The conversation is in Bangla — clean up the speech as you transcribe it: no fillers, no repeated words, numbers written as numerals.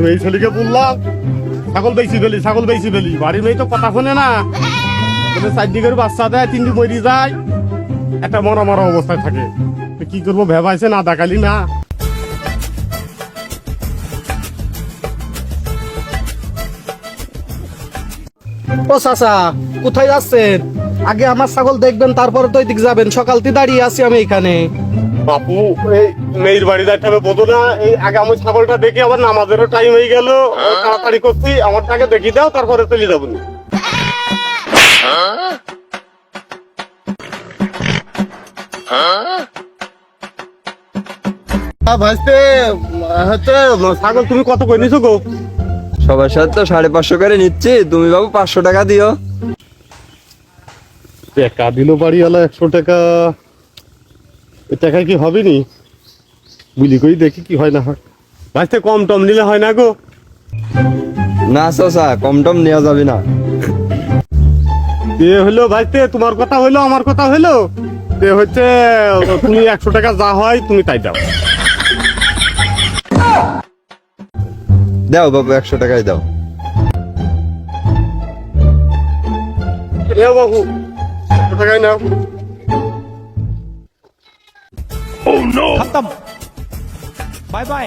মেয়ে ছেলেকে বললাম ছাগল বেশি ফেলি বাড়ির মেয়ে তো কথা শোনে না, চারদিকের বাচ্চা দেয়, তিনটি মরি যায়, একটা মরা মরা অবস্থায় থাকে। কি করবো ভেবাইছে না দেখালি না। ও চাচা, কোথায় যাচ্ছেন? আগে আমার ছাগল দেখবেন, তারপরে তো এদিক যাবেন। সকালতে দাঁড়িয়ে আছি আমি এখানে। বাপু এই মেয়ের বাড়ি যাইতে হবে বোধ না, এই আগে আমি ছাগলটা দেখি, আবার নামাজেরও টাইম হয়ে গেল, তাড়াতাড়ি করছি, আমারটাকে দেখি দাও তারপরে চলে যাবো। ভাইস্তে হচ্ছে ছাগল তুমি কত করে নিছো গো? সবার সাথে তো 550 করে নিচ্ছি, তুমি বাবু 500 টাকা দিও। টাকা দিল বাড়িওয়ালা 100 টাকা, এ টাকায় কি হবে নি? বুঝলি কই দেখি কি হয় না হয়। ভাইস্তে কম টম নিলে হয় না গো? না চাচা, কম টম নেওয়া যাবে না। এ হলো ভাইস্তে, তোমার কথা হইলো আমার কথা হইলো, এ হচ্ছে তুমি 100 টাকা যা হয় তুমি তাই দাও। দাও বাবু, 100 টাকাই দাও। এ বাবু 100 টাকাই নাও। खत्म बाय बाय